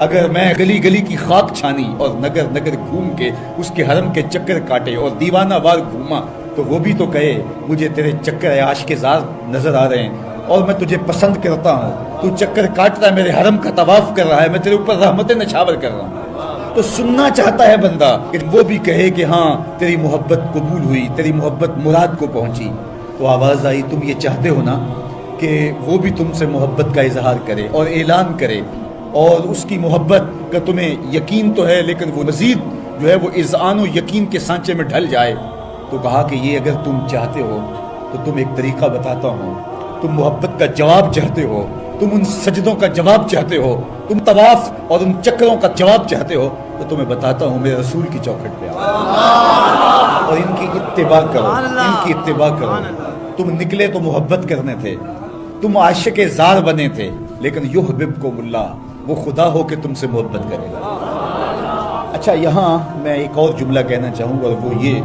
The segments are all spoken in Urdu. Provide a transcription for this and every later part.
اگر میں گلی گلی کی خاک چھانی اور نگر نگر گھوم کے اس کے حرم کے چکر کاٹے اور دیوانہ وار گھوما تو وہ بھی تو کہے مجھے تیرے چکر عاشق زار نظر آ رہے ہیں اور میں تجھے پسند کرتا ہوں، تو چکر کاٹ رہا ہے، میرے حرم کا طواف کر رہا ہے، میں تیرے اوپر رحمت نچھاور کر رہا ہوں۔ تو سننا چاہتا ہے بندہ کہ وہ بھی کہے کہ ہاں تیری محبت قبول ہوئی، تیری محبت مراد کو پہنچی۔ تو آواز آئی تم یہ چاہتے ہو نا کہ وہ بھی تم سے محبت کا اظہار کرے اور اعلان کرے، اور اس کی محبت کا تمہیں یقین تو ہے لیکن وہ مزید جو ہے وہ اذعان و یقین کے سانچے میں ڈھل جائے۔ تو کہا کہ یہ اگر تم چاہتے ہو تو تم ایک طریقہ بتاتا ہوں، تم محبت کا جواب چاہتے ہو، تم ان سجدوں کا جواب چاہتے ہو، تم طواف اور ان چکروں کا جواب چاہتے ہو، تو تمہیں بتاتا ہوں میرے رسول کی چوکھٹ پہ آؤ اور ان کی اتباع کرو، ان کی اتباع کرو۔ تم نکلے تو محبت کرنے تھے، تم عاشق زار بنے تھے، لیکن یحببکم اللہ، وہ خدا ہو کہ تم سے محبت کرے گا۔ اچھا، یہاں میں ایک اور جملہ کہنا چاہوں گا، اور وہ یہ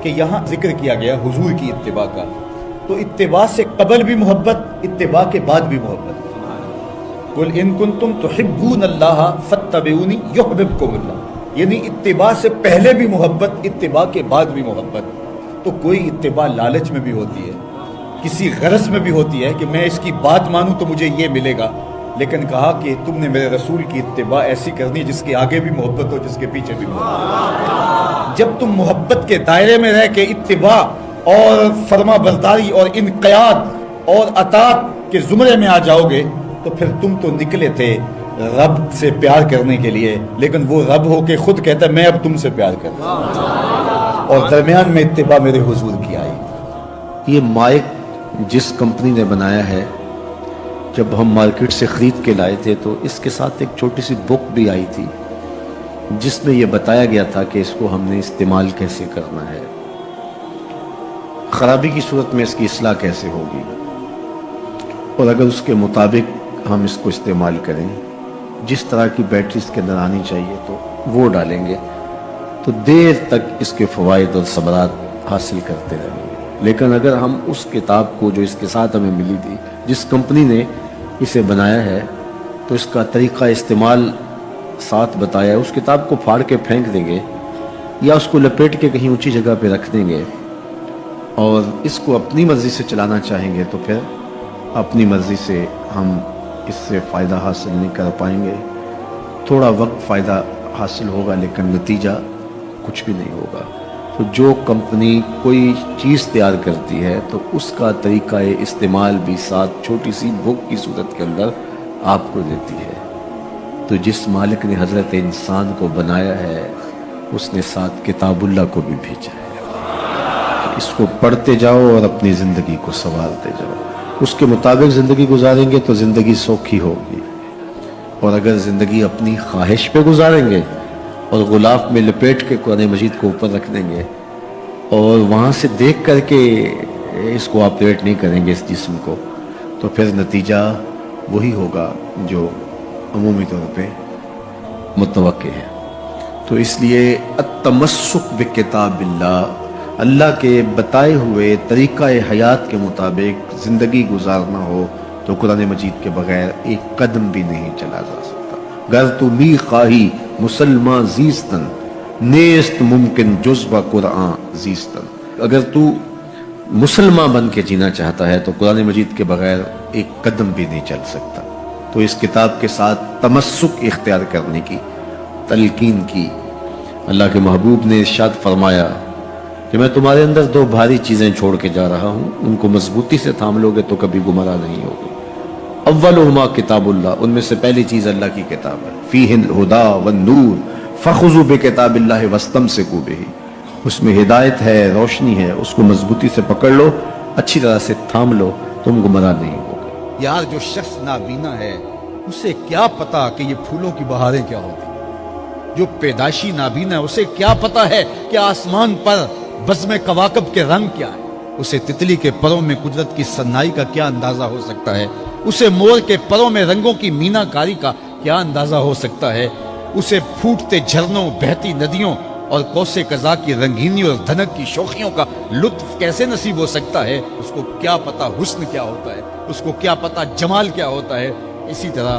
کہ یہاں ذکر کیا گیا حضور کی اتباع کا، تو اتباع سے قبل بھی محبت، اتباع کے بعد بھی محبت۔ قل ان کنتم تحبون اللہ فاتبعونی یحببکم اللہ، یعنی اتباع سے پہلے بھی محبت، اتباع کے بعد بھی محبت۔ تو کوئی اتباع لالچ میں بھی ہوتی ہے، کسی غرض میں بھی ہوتی ہے کہ میں اس کی بات مانوں تو مجھے یہ ملے گا، لیکن کہا کہ تم نے میرے رسول کی اتباع ایسی کرنی جس کے آگے بھی محبت ہو، جس کے پیچھے بھی محبت۔ جب تم محبت کے دائرے میں رہ کے اتباع اور فرما برداری اور انقیاد اور اطاعت کے زمرے میں آ جاؤ گے تو پھر تم تو نکلے تھے رب سے پیار کرنے کے لیے، لیکن وہ رب ہو کے خود کہتا ہے میں اب تم سے پیار کرتا ہوں، اور درمیان میں اتباع میرے حضور کی آئی۔ یہ مائک جس کمپنی نے بنایا ہے، جب ہم مارکیٹ سے خرید کے لائے تھے تو اس کے ساتھ ایک چھوٹی سی بک بھی آئی تھی جس میں یہ بتایا گیا تھا کہ اس کو ہم نے استعمال کیسے کرنا ہے، خرابی کی صورت میں اس کی اصلاح کیسے ہوگی، اور اگر اس کے مطابق ہم اس کو استعمال کریں، جس طرح کی بیٹری اس کے اندر آنی چاہیے تو وہ ڈالیں گے تو دیر تک اس کے فوائد اور ثمرات حاصل کرتے رہیں گے۔ لیکن اگر ہم اس کتاب کو جو اس کے ساتھ ہمیں ملی تھی، جس کمپنی نے اسے بنایا ہے، تو اس کا طریقہ استعمال ساتھ بتایا ہے، اس کتاب کو پھاڑ کے پھینک دیں گے یا اس کو لپیٹ کے کہیں اونچی جگہ پہ رکھ دیں گے اور اس کو اپنی مرضی سے چلانا چاہیں گے تو پھر اپنی مرضی سے ہم اس سے فائدہ حاصل نہیں کر پائیں گے۔ تھوڑا وقت فائدہ حاصل ہوگا لیکن نتیجہ کچھ بھی نہیں ہوگا۔ تو جو کمپنی کوئی چیز تیار کرتی ہے تو اس کا طریقہ استعمال بھی ساتھ چھوٹی سی بک کی صورت کے اندر آپ کو دیتی ہے۔ تو جس مالک نے حضرت انسان کو بنایا ہے اس نے ساتھ کتاب اللہ کو بھی بھیجا ہے، اس کو پڑھتے جاؤ اور اپنی زندگی کو سنوارتے جاؤ، اس کے مطابق زندگی گزاریں گے تو زندگی سوکھی ہوگی، اور اگر زندگی اپنی خواہش پہ گزاریں گے اور غلاف میں لپیٹ کے قرآن مجید کو اوپر رکھ دیں گے اور وہاں سے دیکھ کر کے اس کو آپریٹ نہیں کریں گے اس جسم کو، تو پھر نتیجہ وہی ہوگا جو عمومی طور پہ متوقع ہے۔ تو اس لیے التمسک بکتاب اللہ، اللہ کے بتائے ہوئے طریقہ حیات کے مطابق زندگی گزارنا ہو تو قرآن مجید کے بغیر ایک قدم بھی نہیں چلا جا سکتا۔ گر تو می خواہی مسلمان زیستن، نیست ممکن جزو قرآن زیستن، اگر تو مسلمان بن کے جینا چاہتا ہے تو قرآن مجید کے بغیر ایک قدم بھی نہیں چل سکتا۔ تو اس کتاب کے ساتھ تمسک اختیار کرنے کی تلقین کی۔ اللہ کے محبوب نے ارشاد فرمایا کہ میں تمہارے اندر دو بھاری چیزیں چھوڑ کے جا رہا ہوں، ان کو مضبوطی سے تھام لو گے تو کبھی گمراہ نہیں ہوگے۔ اولہما کتاب اللہ، ان میں سے پہلی چیز اللہ کی کتاب ہے، فیہ الہدی والنور فخذوا بکتاب اللہ واستمسکوا بہ، اس میں ہدایت ہے، روشنی ہے، اس کو مضبوطی سے پکڑ لو، اچھی طرح سے تھام لو، تم گمراہ نہیں ہوگے۔ یار جو شخص نابینا ہے اسے کیا پتا کہ یہ پھولوں کی بہاریں کیا ہوتی ہیں، جو پیدائشی نابینا ہے اسے کیا پتا ہے کہ آسمان پر بزم کواکب کے رنگ کیا ہے، اسے تتلی کے پروں میں قدرت کی صنائی کا کیا اندازہ ہو سکتا ہے، اسے مور کے پروں میں رنگوں کی مینا کاری کا کیا اندازہ ہو سکتا ہے، اسے پھوٹتے جھرنوں، بہتی ندیوں اور کوسے قضا کی رنگینی اور دھنک کی شوخیوں کا لطف کیسے نصیب ہو سکتا ہے، اس کو کیا پتا حسن کیا ہوتا ہے، اس کو کیا پتا جمال کیا ہوتا ہے۔ اسی طرح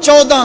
14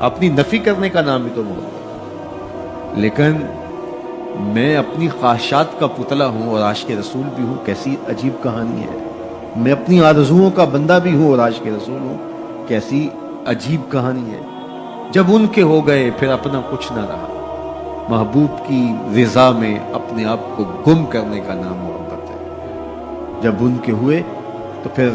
اپنی نفی کرنے کا نام بھی تو محبت. لیکن میں اپنی خواہشات کا پتلا ہوں اور عاشق رسول بھی ہوں. کیسی عجیب کہانی ہے. میں اپنی آرزوؤں کا بندہ بھی ہوں اور عاشق رسول ہوں. کیسی عجیب کہانی ہے. جب ان کے ہو گئے پھر اپنا کچھ نہ رہا. محبوب کی رضا میں اپنے آپ کو گم کرنے کا نام محبت ہے. جب ان کے ہوئے تو پھر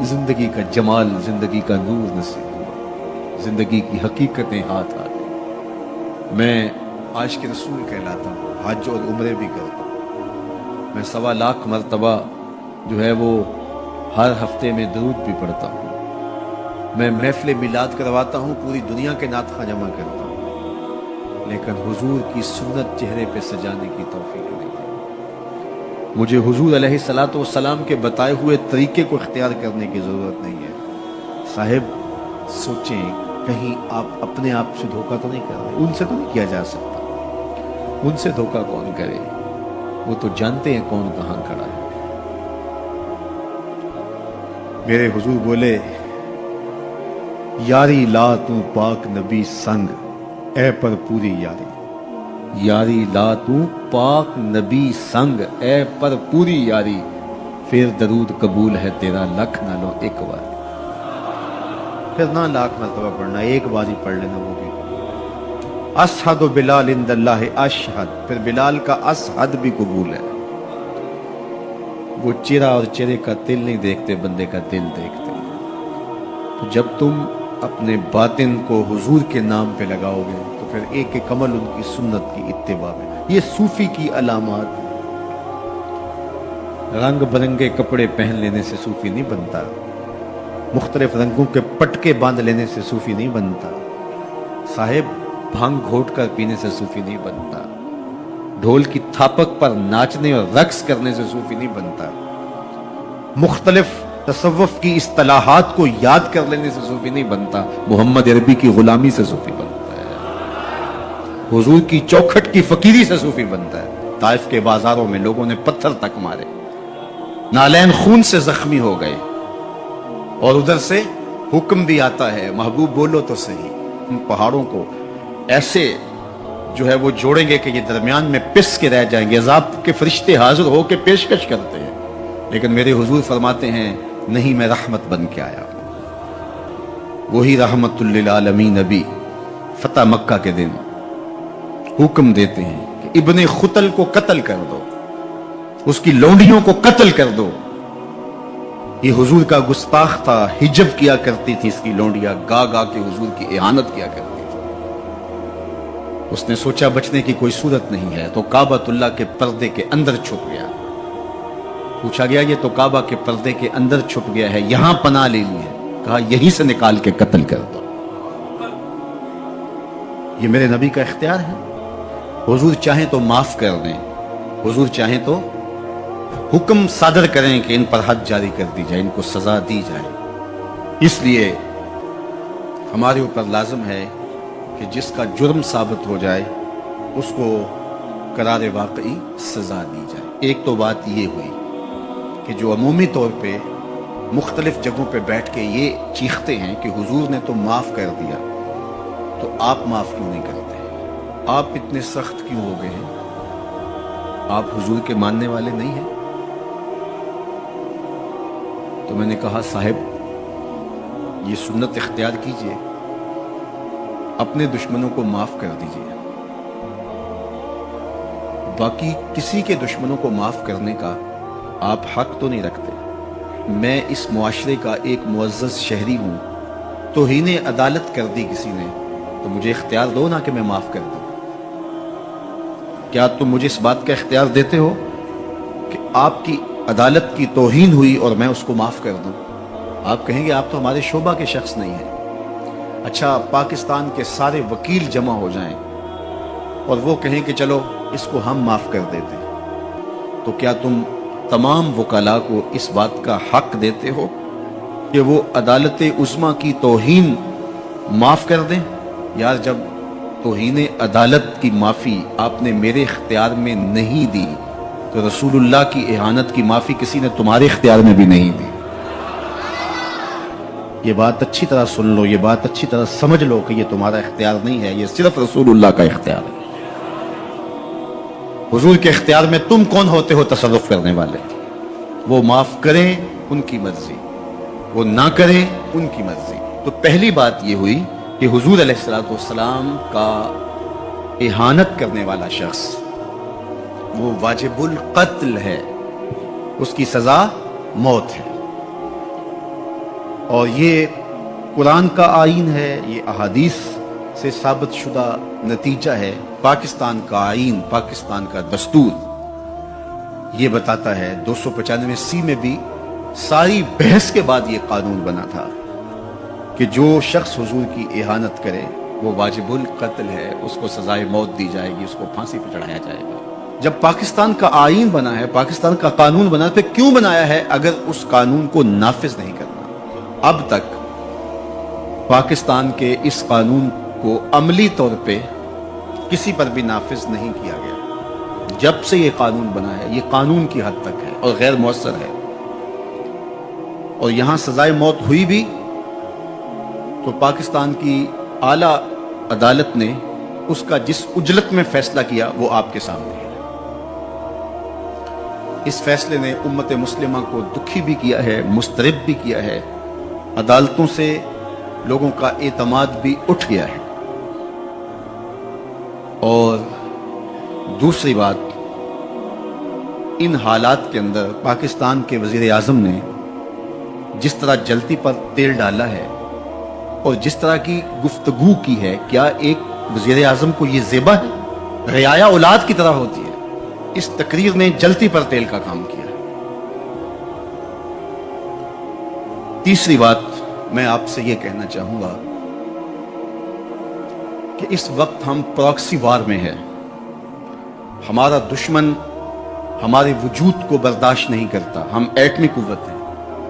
زندگی کا جمال، زندگی کا نور نصیب ہوا، زندگی کی حقیقتیں ہاتھ آ گئی. میں عاشق رسول کہلاتا ہوں، حج اور عمرے بھی کرتا ہوں. میں 1.25 لاکھ مرتبہ جو ہے وہ ہر ہفتے میں درود بھی پڑھتا ہوں. میں محفل میلاد کرواتا ہوں، پوری دنیا کے نعت خواں جمع کرتا ہوں. لیکن حضور کی سنت چہرے پہ سجانے کی توفیق نہیں ہے. مجھے حضور علیہ الصلوۃ والسلام کے بتائے ہوئے طریقے کو اختیار کرنے کی ضرورت نہیں ہے. صاحب سوچیں کہیں آپ اپنے آپ سے دھوکہ تو نہیں کر رہے. ان سے تو نہیں کیا جا سکتا. ان سے دھوکہ کون کرے؟ وہ تو جانتے ہیں کون کہاں کھڑا ہے. میرے حضور بولے، یاری لا تو پاک نبی سنگ اے پر پوری یاری. یاری لا تو پاک نبی سنگ اے پر پوری یاری. پھر درود قبول ہے تیرا لکھ نہ لو ایک بار. پھر نہ لاکھ مرتبہ پڑھنا، ایک بار ہی پڑھ لینا وہ بھی. اشہد بلال عند اللہ اشہد، پھر بلال کا اشہد بھی قبول ہے. وہ چہرہ اور چہرے کا دل نہیں دیکھتے، بندے کا دل دیکھتے ہیں. تو جب تم اپنے باطن کو حضور کے نام پہ لگاؤ گے تو پھر ایک ایک عمل ان کی سنت کی اتباع میں. یہ صوفی کی علامات ہیں. رنگ برنگے کپڑے پہن لینے سے صوفی نہیں بنتا. مختلف رنگوں کے پٹکے باندھ لینے سے صوفی نہیں بنتا. صاحب بھنگ گھوٹ کر پینے سے صوفی نہیں بنتا. ڈھول کی تھاپک پر ناچنے اور رقص کرنے سے صوفی نہیں بنتا. مختلف تصوف کی اصطلاحات کو یاد کر لینے سے صوفی نہیں بنتا. محمد عربی کی غلامی سے صوفی بنتا ہے. حضور کی چوکھٹ کی فقیری سے صوفی بنتا ہے. طائف کے بازاروں میں لوگوں نے پتھر تک مارے، نالین خون سے زخمی ہو گئے، اور ادھر سے حکم بھی آتا ہے محبوب بولو تو صحیح. ان پہاڑوں کو ایسے جو ہے وہ جوڑیں گے کہ یہ درمیان میں پس کے رہ جائیں گے. عذاب کے فرشتے حاضر ہو کے پیشکش کرتے ہیں، لیکن میرے حضور فرماتے ہیں نہیں، میں رحمت بن کے آیا ہوں. وہی رحمت للعالمین نبی فتح مکہ کے دن حکم دیتے ہیں کہ ابن خطل کو قتل کر دو، اس کی لونڈیوں کو قتل کر دو. یہ حضور کا گستاخ تھا، ہجب کیا کرتی تھی اس کی لونڈیاں، گا گا کے حضور کی اہانت کیا کرتی تھی. اس نے سوچا بچنے کی کوئی صورت نہیں ہے تو کعبۃ اللہ کے پردے کے اندر چھپ گیا. پوچھا گیا یہ تو کعبہ کے پردے کے اندر چھپ گیا ہے، یہاں پناہ لے لی ہے. کہا یہیں سے نکال کے قتل کر دو. یہ میرے نبی کا اختیار ہے. حضور چاہیں تو معاف کر دیں، حضور چاہیں تو حکم صادر کریں کہ ان پر حد جاری کر دی جائے، ان کو سزا دی جائے. اس لیے ہمارے اوپر لازم ہے کہ جس کا جرم ثابت ہو جائے اس کو قرار واقعی سزا دی جائے. ایک تو بات یہ ہوئی کہ جو عمومی طور پہ مختلف جگہوں پہ بیٹھ کے یہ چیختے ہیں کہ حضور نے تو معاف کر دیا، تو آپ معاف کیوں نہیں کرتے؟ آپ اتنے سخت کیوں ہو گئے ہیں؟ آپ حضور کے ماننے والے نہیں ہیں؟ تو میں نے کہا صاحب یہ سنت اختیار کیجئے، اپنے دشمنوں کو معاف کر دیجئے، باقی کسی کے دشمنوں کو معاف کرنے کا آپ حق تو نہیں رکھتے. میں اس معاشرے کا ایک معزز شہری ہوں، توہین عدالت کر دی کسی نے تو مجھے اختیار دو نا کہ میں معاف کر دوں. کیا تم مجھے اس بات کا اختیار دیتے ہو کہ آپ کی عدالت کی توہین ہوئی اور میں اس کو معاف کر دوں؟ آپ کہیں گے آپ تو ہمارے شعبہ کے شخص نہیں ہیں. اچھا پاکستان کے سارے وکیل جمع ہو جائیں اور وہ کہیں کہ چلو اس کو ہم معاف کر دیتے، تو کیا تم تمام وکلاء کو اس بات کا حق دیتے ہو کہ وہ عدالت عظمیٰ کی توہین معاف کر دیں؟ یار جب توہین عدالت کی معافی آپ نے میرے اختیار میں نہیں دی تو رسول اللہ کی اہانت کی معافی کسی نے تمہارے اختیار میں بھی نہیں دی. یہ بات اچھی طرح سن لو, یہ بات اچھی طرح سمجھ لو کہ یہ تمہارا اختیار نہیں ہے, یہ صرف رسول اللہ کا اختیار ہے. حضور کے اختیار میں تم کون ہوتے ہو تصرف کرنے والے؟ وہ معاف کریں ان کی مرضی, وہ نہ کریں ان کی مرضی. تو پہلی بات یہ ہوئی کہ حضور علیہ السلام کا اہانت کرنے والا شخص وہ واجب القتل ہے, اس کی سزا موت ہے. اور یہ قرآن کا آئین ہے, یہ احادیث سے ثابت شدہ نتیجہ ہے. پاکستان کا آئین, پاکستان کا دستور یہ بتاتا ہے, 295C میں بھی ساری بحث کے بعد یہ قانون بنا تھا کہ جو شخص حضور کی اہانت کرے وہ واجب القتل ہے, اس کو سزائے موت دی جائے گی, اس کو پھانسی پہ چڑھایا جائے گا. جب پاکستان کا آئین بنا ہے, پاکستان کا قانون بنا ہے, پھر کیوں بنایا ہے اگر اس قانون کو نافذ نہیں کرنا؟ اب تک پاکستان کے اس قانون کو عملی طور پہ کسی پر بھی نافذ نہیں کیا گیا. جب سے یہ قانون بنا ہے, یہ قانون کی حد تک ہے اور غیر مؤثر ہے. اور یہاں سزائے موت ہوئی بھی تو پاکستان کی اعلیٰ عدالت نے اس کا جس اجلت میں فیصلہ کیا وہ آپ کے سامنے ہے. اس فیصلے نے امت مسلمہ کو دکھی بھی کیا ہے, مضطرب بھی کیا ہے, عدالتوں سے لوگوں کا اعتماد بھی اٹھ گیا ہے. اور دوسری بات, ان حالات کے اندر پاکستان کے وزیر اعظم نے جس طرح جلتی پر تیل ڈالا ہے اور جس طرح کی گفتگو کی ہے, کیا ایک وزیر اعظم کو یہ زیبا ہے؟ رعایا اولاد کی طرح ہوتی ہے. اس تقریر نے جلتی پر تیل کا کام کیا. تیسری بات میں آپ سے یہ کہنا چاہوں گا کہ اس وقت ہم پراکسی وار میں ہیں. ہمارا دشمن ہمارے وجود کو برداشت نہیں کرتا. ہم ایٹمی قوت ہیں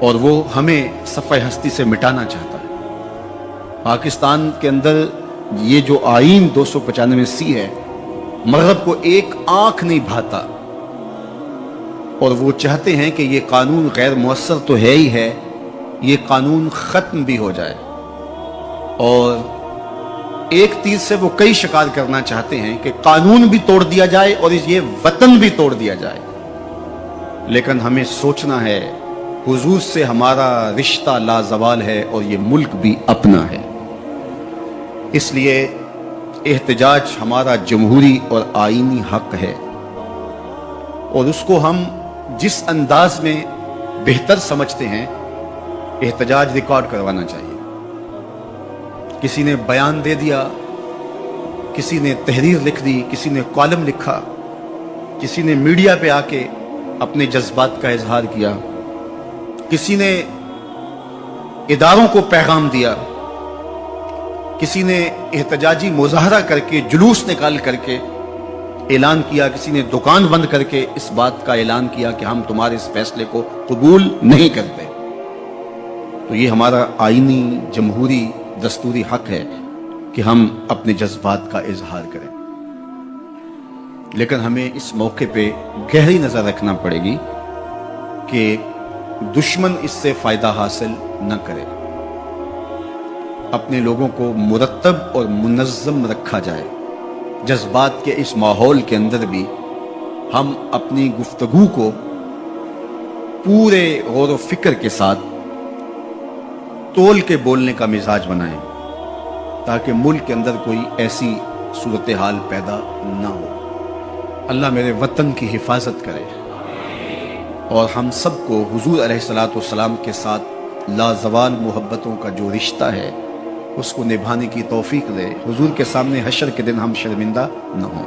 اور وہ ہمیں صفحہ ہستی سے مٹانا چاہتا ہے. پاکستان کے اندر یہ جو آئین 295C ہے, مغرب کو ایک آنکھ نہیں بھاتا اور وہ چاہتے ہیں کہ یہ قانون غیر مؤثر تو ہے ہی ہے, یہ قانون ختم بھی ہو جائے. اور ایک تیر سے وہ کئی شکار کرنا چاہتے ہیں کہ قانون بھی توڑ دیا جائے اور یہ وطن بھی توڑ دیا جائے. لیکن ہمیں سوچنا ہے حضور سے ہمارا رشتہ لازوال ہے اور یہ ملک بھی اپنا ہے. اس لیے احتجاج ہمارا جمہوری اور آئینی حق ہے اور اس کو ہم جس انداز میں بہتر سمجھتے ہیں احتجاج ریکارڈ کروانا چاہیے. کسی نے بیان دے دیا, کسی نے تحریر لکھ دی, کسی نے کالم لکھا, کسی نے میڈیا پہ آ کے اپنے جذبات کا اظہار کیا, کسی نے اداروں کو پیغام دیا, کسی نے احتجاجی مظاہرہ کر کے, جلوس نکال کر کے اعلان کیا, کسی نے دکان بند کر کے اس بات کا اعلان کیا کہ ہم تمہارے اس فیصلے کو قبول نہیں کرتے. تو یہ ہمارا آئینی جمہوری دستوری حق ہے کہ ہم اپنے جذبات کا اظہار کریں. لیکن ہمیں اس موقع پہ گہری نظر رکھنا پڑے گی کہ دشمن اس سے فائدہ حاصل نہ کرے. اپنے لوگوں کو مرتب اور منظم رکھا جائے. جذبات کے اس ماحول کے اندر بھی ہم اپنی گفتگو کو پورے غور و فکر کے ساتھ تول کے بولنے کا مزاج بنائیں تاکہ ملک کے اندر کوئی ایسی صورتحال پیدا نہ ہو. اللہ میرے وطن کی حفاظت کرے اور ہم سب کو حضور علیہ السلام کے ساتھ لازوال محبتوں کا جو رشتہ ہے اس کو نبھانے کی توفیق دے. حضور کے سامنے حشر کے دن ہم شرمندہ نہ ہوں.